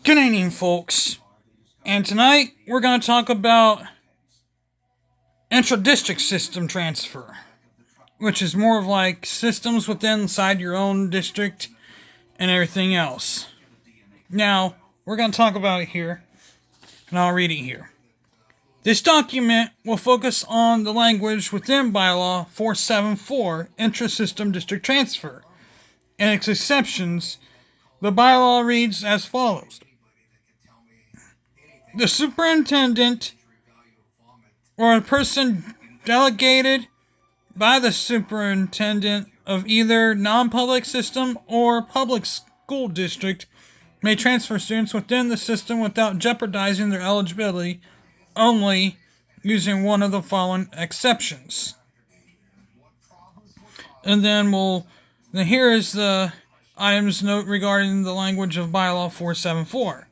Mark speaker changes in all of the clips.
Speaker 1: Good evening, folks. And tonight we're going to talk about intra-district system transfer, which is more of like systems within inside your own district and everything else. Now, we're going to talk about it here, and I'll read it here. This document will focus on the language within bylaw 474, intra-system district transfer, and its exceptions. The bylaw reads as follows. The superintendent or a person delegated by the superintendent of either non-public system or public school district may transfer students within the system without jeopardizing their eligibility, only using one of the following exceptions. And then here is the items note regarding the language of bylaw 474.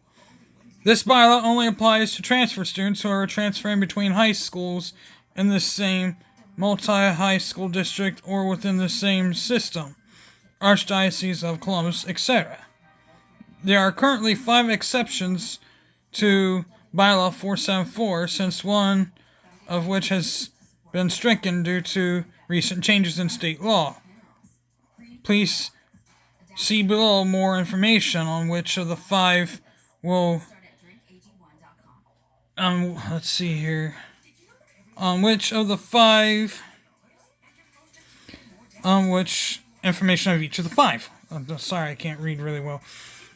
Speaker 1: This bylaw only applies to transfer students who are transferring between high schools in the same multi-high school district or within the same system, Archdiocese of Columbus, etc. There are currently 5 exceptions to bylaw 474, since one of which has been stricken due to recent changes in state law. Please see below more information on which of the 5 will let's see here. Which of the 5 which information of each of the 5. Sorry, I can't read really well.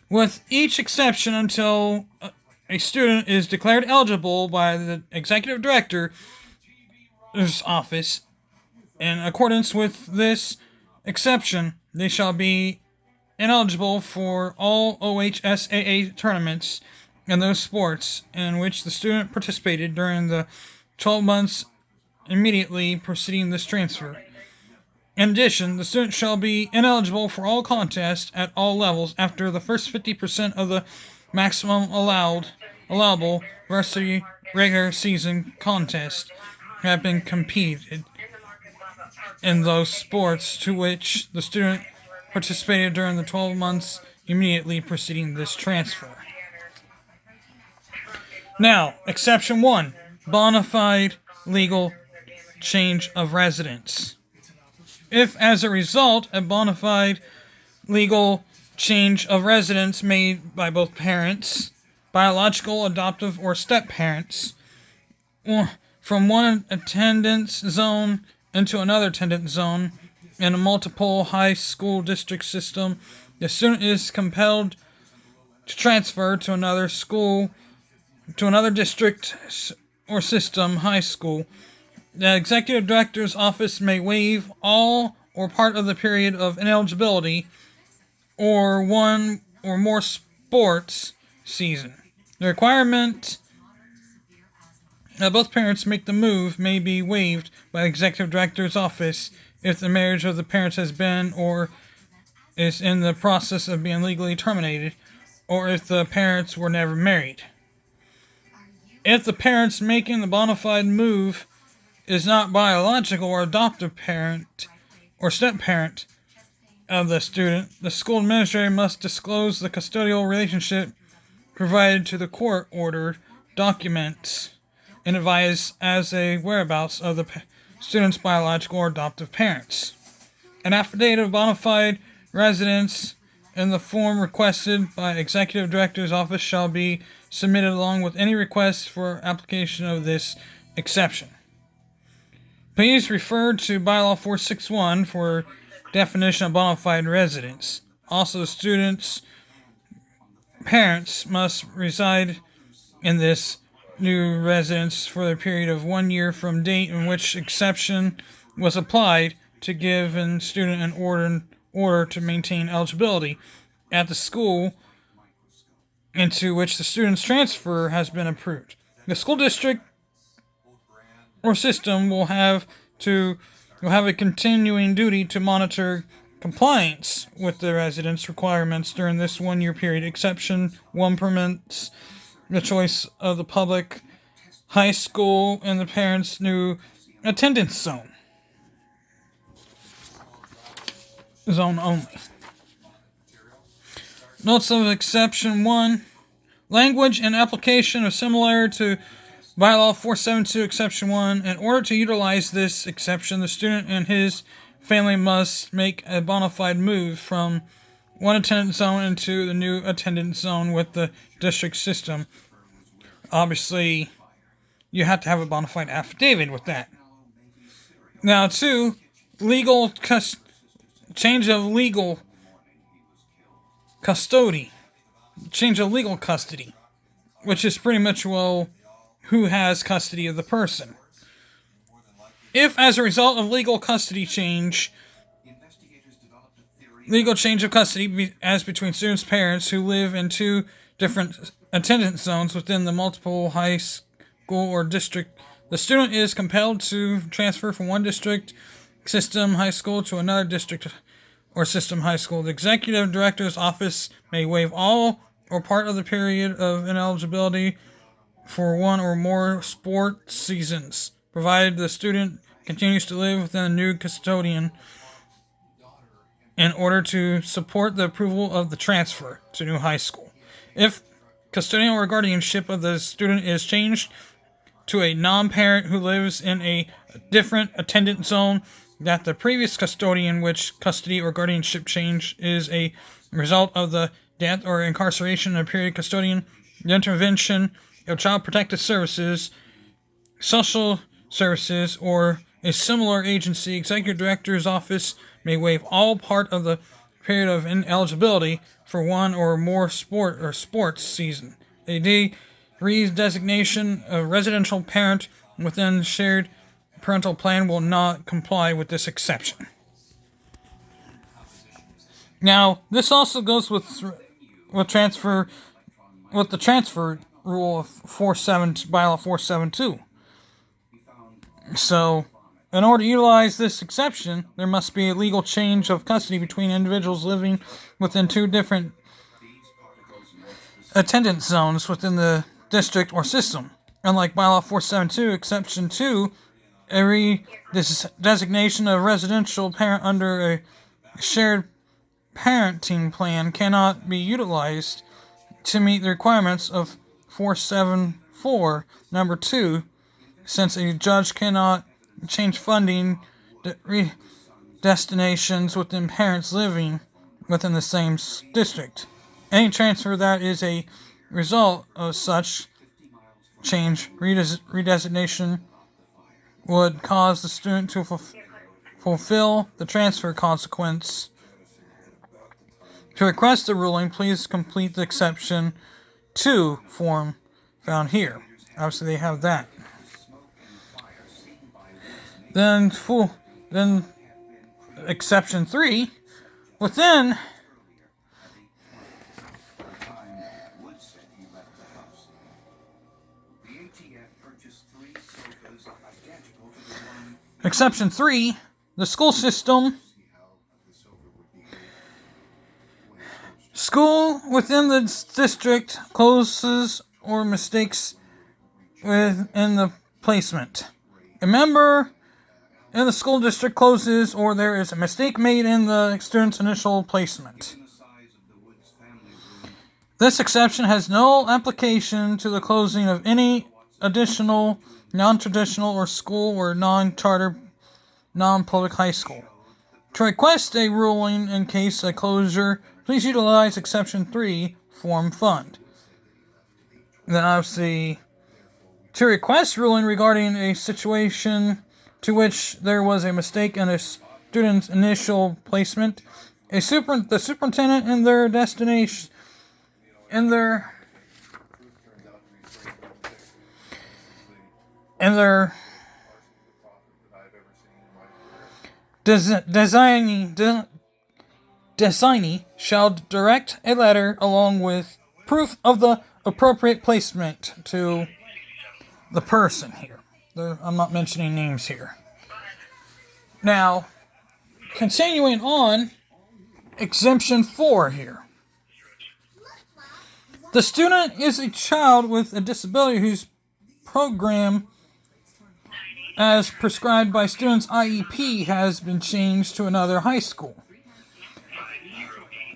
Speaker 1: With each exception until a student is declared eligible by the executive director's office. In accordance with this exception, they shall be ineligible for all OHSAA tournaments and those sports in which the student participated during the 12 months immediately preceding this transfer. In addition, the student shall be ineligible for all contests at all levels after the first 50% of the maximum allowable varsity regular season contests have been competed in those sports to which the student participated during the 12 months immediately preceding this transfer. Now, exception 1, bona fide legal change of residence. If, as a result, a bona fide legal change of residence made by both parents, biological, adoptive, or step-parents, from one attendance zone into another attendance zone in a multiple high school district system, the student is compelled to transfer to another school, to another district or system high school. The executive director's office may waive all or part of the period of ineligibility or one or more sports season. The requirement that both parents make the move may be waived by the executive director's office if the marriage of the parents has been or is in the process of being legally terminated, or if the parents were never married. If the parents making the bona fide move is not biological or adoptive parent or step-parent of the student, the school administrator must disclose the custodial relationship provided to the court-ordered documents and advise as a whereabouts of the student's biological or adoptive parents. An affidavit of bona fide residence in the form requested by Executive Director's Office shall be submitted along with any request for application of this exception. Please refer to Bylaw 461 for definition of bona fide residence. Also, students' parents must reside in this new residence for the period of 1 year from date in which exception was applied to give a student an order to maintain eligibility at the school into which the student's transfer has been approved. The school district or system will have a continuing duty to monitor compliance with the residence requirements during this 1 year period. Exception 1 permits the choice of the public high school and the parents' new attendance zone only. Notes of exception 1. Language and application are similar to Bylaw 472, Exception 1. In order to utilize this exception, the student and his family must make a bona fide move from one attendance zone into the new attendance zone with the district system. Obviously, you have to have a bona fide affidavit with that. Now, 2, change of legal custody. Change of legal custody, which is pretty much, well, who has custody of the person. If, as a result of legal change of custody as between students' parents who live in two different attendance zones within the multiple high school or district, the student is compelled to transfer from one district system high school to another district or system high school. The executive director's office may waive all or part of the period of ineligibility for one or more sport seasons, provided the student continues to live within a new custodian in order to support the approval of the transfer to new high school. If custodial or guardianship of the student is changed to a non-parent who lives in a different attendance zone that the previous custodian, which custody or guardianship change is a result of the death or incarceration of a period custodian, the intervention of Child Protective Services, Social Services, or a similar agency, executive director's office may waive all part of the period of ineligibility for one or more sports season. A redesignation of residential parent within the parental plan will not comply with this exception. Now, this also goes with the transfer rule of bylaw 472. So, in order to utilize this exception, there must be a legal change of custody between individuals living within two different attendance zones within the district or system. Unlike bylaw 472, exception 2, a designation of residential parent under a shared parenting plan cannot be utilized to meet the requirements of 474, number 2, since a judge cannot change funding destinations within parents living within the same district. Any transfer that is a result of such change redesignation would cause the student to fulfill the transfer consequence. To request the ruling, please complete the exception 2 form found here. Obviously, they have that. Then exception 3, within exception 3, the school within the district closes or mistakes within the placement. A member in the school district closes or there is a mistake made in the student's initial placement. This exception has no application to the closing of any additional non-traditional or school or non-charter non-public high school. To request a ruling in case of closure, please utilize exception 3 form fund. Then obviously, to request ruling regarding a situation to which there was a mistake in a student's initial placement, the superintendent and their destination and their designee shall direct a letter along with proof of the appropriate placement to the person here. I'm not mentioning names here. Now, continuing on, exemption 4 here. The student is a child with a disability whose program, as prescribed by student's IEP, has been changed to another high school.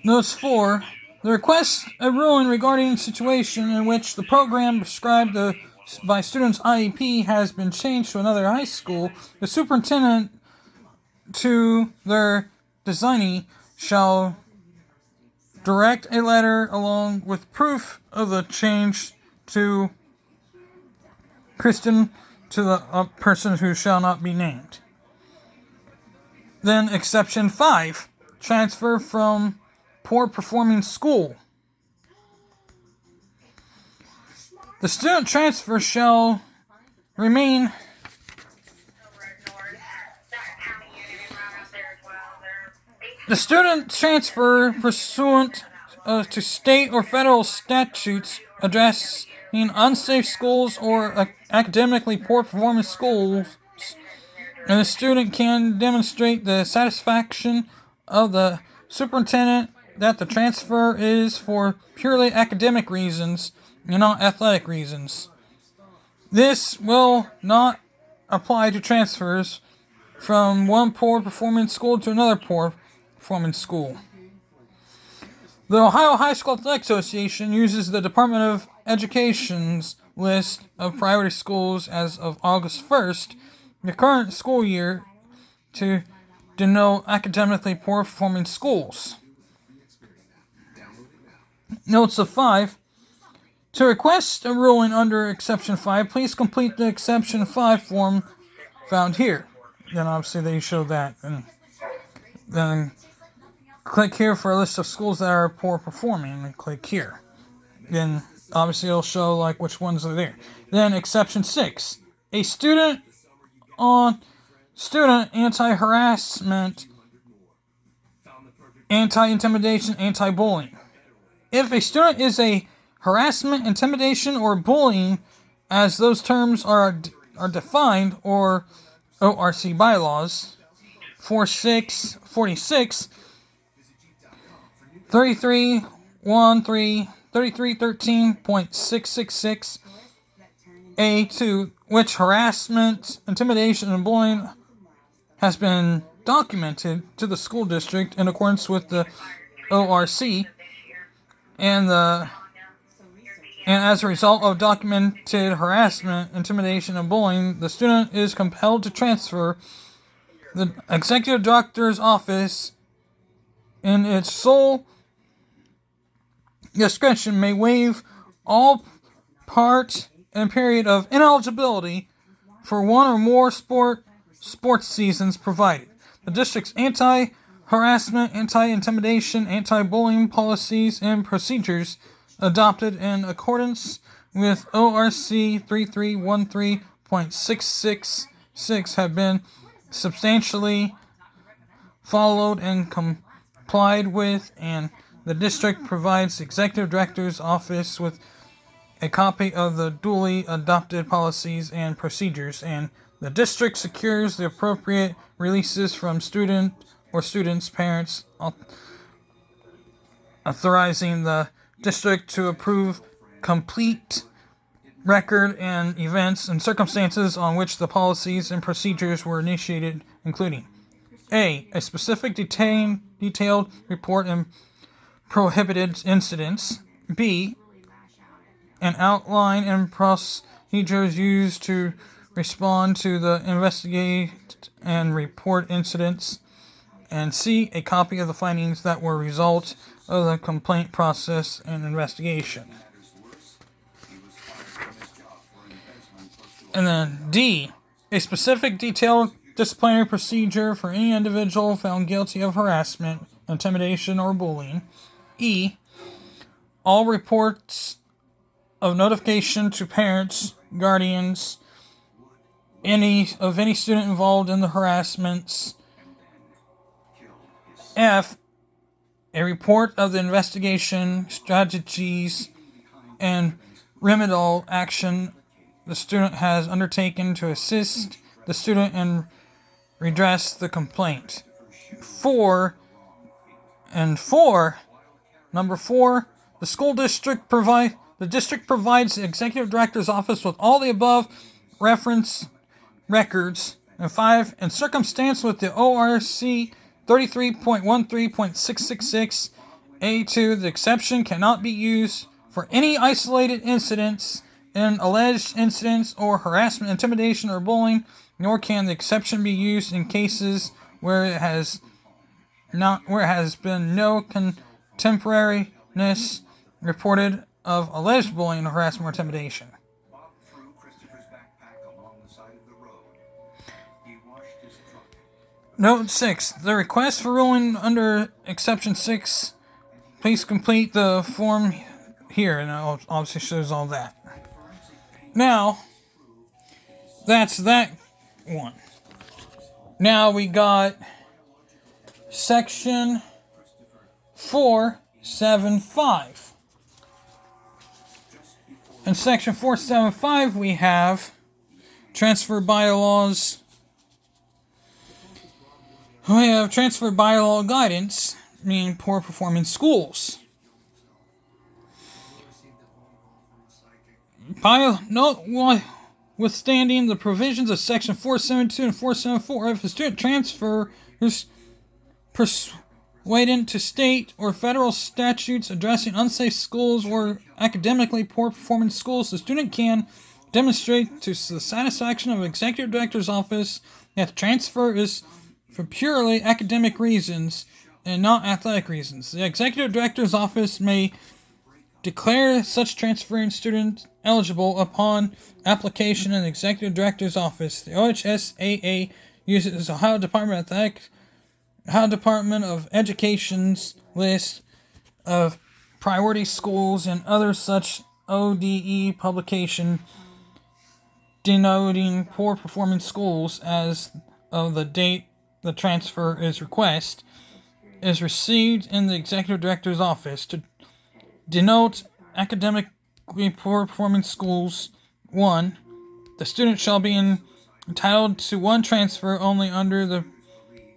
Speaker 1: Notice 4. The request a ruling regarding a situation in which the program prescribed by students' IEP has been changed to another high school. The superintendent to their designee shall direct a letter along with proof of the change to Kristen to the person who shall not be named. Then exception 5, transfer from poor performing school. The student transfer shall remain the student transfer pursuant to state or federal statutes addressing unsafe schools or academically poor performing schools, and the student can demonstrate the satisfaction of the superintendent that the transfer is for purely academic reasons and not athletic reasons. This will not apply to transfers from one poor performing school to another poor performing school. The Ohio High School Athletic Association uses the Department of Education's list of priority schools as of August 1st, the current school year, to denote academically poor performing schools. Notes of 5. To request a ruling under Exception 5, please complete the Exception 5 form found here. Then obviously they show that. And then click here for a list of schools that are poor performing, and click here. Then obviously it'll show like which ones are there. Then Exception 6. A student on student anti-harassment, anti-intimidation, anti-bullying. If a student is a harassment, intimidation, or bullying, as those terms are defined, or ORC bylaws 4646, 3313.666 A2, which harassment, intimidation, and bullying has been documented to the school district in accordance with the ORC, and as a result of documented harassment, intimidation, and bullying, the student is compelled to transfer. The executive director's office, in its sole discretion, may waive all part and period of ineligibility for one or more sports seasons provided. The district's anti-harassment, anti-intimidation, anti-bullying policies and procedures adopted in accordance with ORC 3313.666 have been substantially followed and complied with, and the district provides the executive director's office with a copy of the duly adopted policies and procedures, and the district secures the appropriate releases from student or students' parents, authorizing the district to approve complete record and events and circumstances on which the policies and procedures were initiated, including A specific detailed report and prohibited incidents, B, an outline and procedures used to respond to the investigate and report incidents, and C, a copy of the findings that were result of the complaint process and investigation. And then D, a specific detailed disciplinary procedure for any individual found guilty of harassment, intimidation, or bullying. E, all reports of notification to parents, guardians, any student involved in the harassments. F, a report of the investigation, strategies, and remedial action the student has undertaken to assist the student and redress the complaint. Number 4, the district provides the executive director's office with all the above reference records. And 5, in circumstance with the ORC 33.13.666 A2. The exception cannot be used for any isolated incidents in alleged incidents or harassment, intimidation, or bullying, nor can the exception be used in cases where it has been no contemporaneous reported of alleged bullying, harassment, or intimidation. Note 6. The request for ruling under Exception 6, please complete the form here, and it obviously shows all that. Now, that's that one. Now we got Section 475. In Section 475, we have transfer bylaws. We have transfer bylaw guidance, meaning poor performing schools. Notwithstanding the provisions of Section 472 and 474, if a student transfers pursuant to state or federal statutes addressing unsafe schools or academically poor performing schools, the student can demonstrate to the satisfaction of the executive director's office that the transfer is for purely academic reasons and not athletic reasons. The executive director's office may declare such transferring student eligible upon application in the executive director's office. The OHSAA uses the Ohio Department of Education's list of priority schools and other such ODE publication denoting poor performing schools as of the date the transfer is received in the executive director's office. To denote academically poor performing schools, 1. The student shall be entitled to one transfer only under the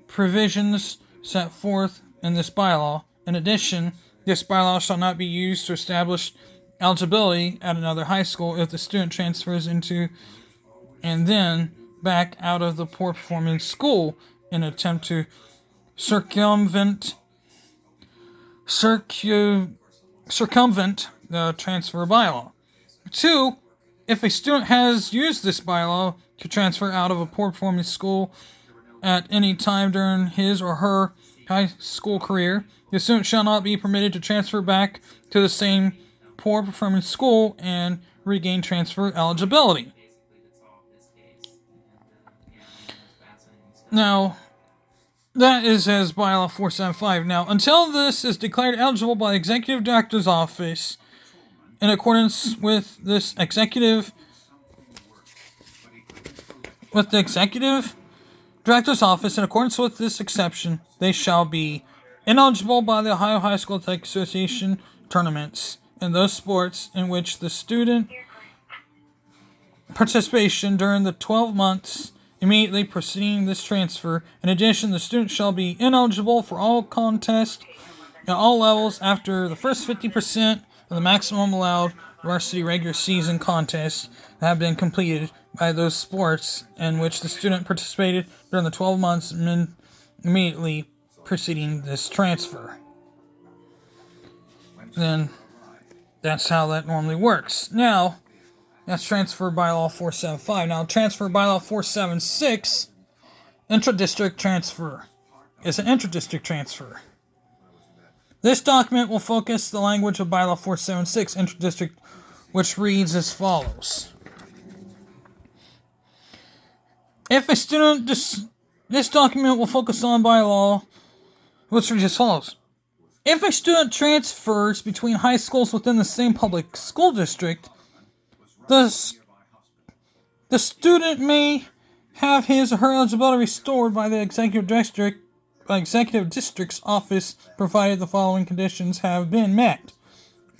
Speaker 1: provisions set forth in this bylaw. In addition, this bylaw shall not be used to establish eligibility at another high school if the student transfers into and then back out of the poor performing school in an attempt to circumvent the transfer bylaw. 2. If a student has used this bylaw to transfer out of a poor performing school at any time during his or her high school career, the student shall not be permitted to transfer back to the same poor performing school and regain transfer eligibility. Now, that is as bylaw 475. Now, until this is declared eligible by the executive director's office, in accordance with the executive director's office, in accordance with this exception, they shall be ineligible by the Ohio High School Athletic Association tournaments and those sports in which the student participation during the 12 months immediately preceding this transfer. In addition, the student shall be ineligible for all contests at all levels after the first 50% of the maximum allowed varsity regular season contests that have been completed by those sports in which the student participated during the 12 months immediately preceding this transfer. Then that's how that normally works. Now, that's transfer bylaw 475. Now, transfer bylaw 476, intra-district transfer, is an intra-district transfer. This document will focus the language of bylaw 476, intra-district, which reads as follows. If a student, this document will focus on bylaw, which reads as follows. If a student transfers between high schools within the same public school district, the student may have his or her eligibility restored by the executive district's office, provided the following conditions have been met.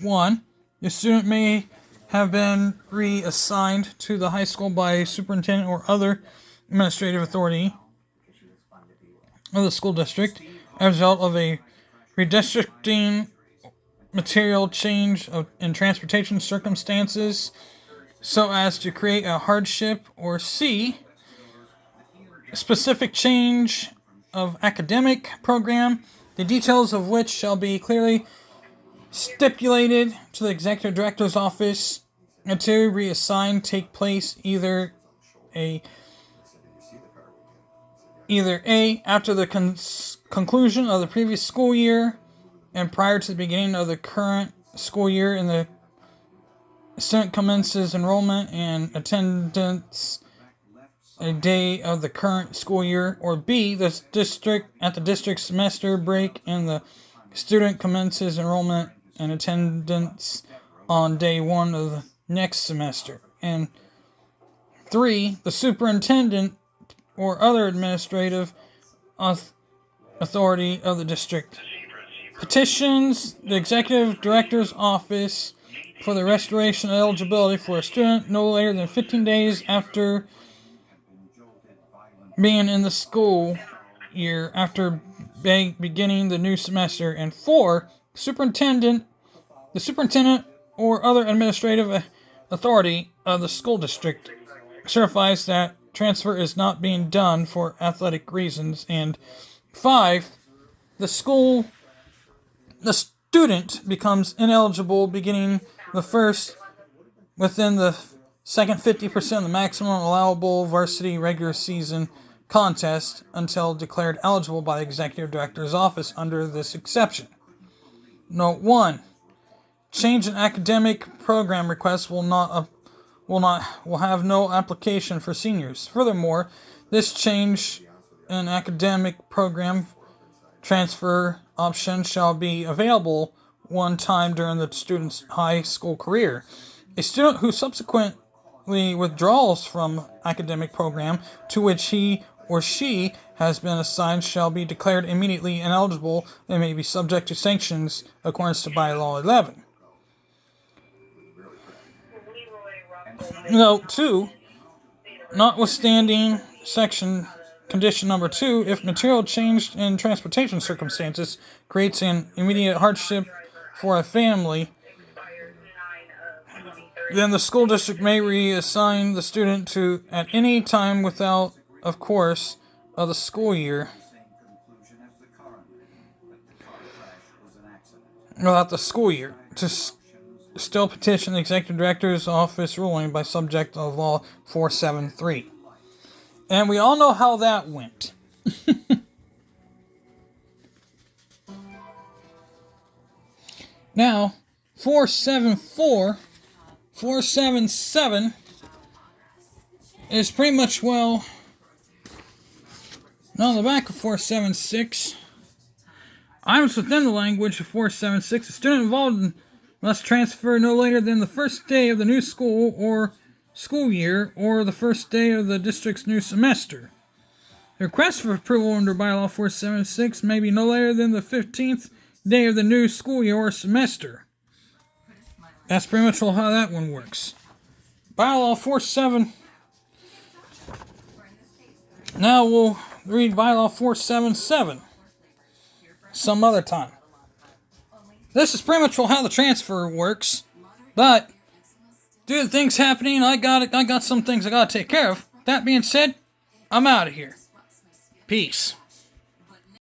Speaker 1: 1. The student may have been reassigned to the high school by a superintendent or other administrative authority of the school district as a result of a redistricting, material change in transportation circumstances, so as to create a hardship, or C, specific change of academic program the details of which shall be clearly stipulated to the Executive Director's Office until reassigned take place either A, after the conclusion of the previous school year and prior to the beginning of the current school year, and the student commences enrollment and attendance a day of the current school year, or B, the district semester break and the student commences enrollment and attendance on day 1 of the next semester, and 3, the superintendent or other administrative authority of the district petitions the Executive Director's Office for the restoration of eligibility for a student no later than 15 days after being in the school year after beginning the new semester, and 4, the superintendent or other administrative authority of the school district certifies that transfer is not being done for athletic reasons, and 5, the student becomes ineligible beginning within the second 50% of the maximum allowable varsity regular season contest until declared eligible by the Executive Director's Office under this exception. Note 1. Change in academic program requests will have no application for seniors. Furthermore, this change in academic program transfer option shall be available one time during the student's high school career. A student who subsequently withdraws from academic program to which he or she has been assigned shall be declared immediately ineligible and may be subject to sanctions according to bylaw 11. Note 2. Notwithstanding condition number 2, if material changed in transportation circumstances creates an immediate hardship for a family, then the school district may reassign the student to at any time without the school year. To still petition the Executive Director's Office ruling by subject of Law 473. And we all know how that went. Now, 477 is pretty much, on the back of 476, items within the language of 476, a student involved must transfer no later than the first day of the new school year or the first day of the district's new semester. The request for approval under bylaw 476 may be no later than the 15th day of the new school year or semester. That's pretty much how that one works. Bylaw 47. Now we'll read bylaw 477 some other time. This is pretty much how the transfer works, but due to things happening, I got some things I gotta take care of. That being said, I'm out of here. Peace.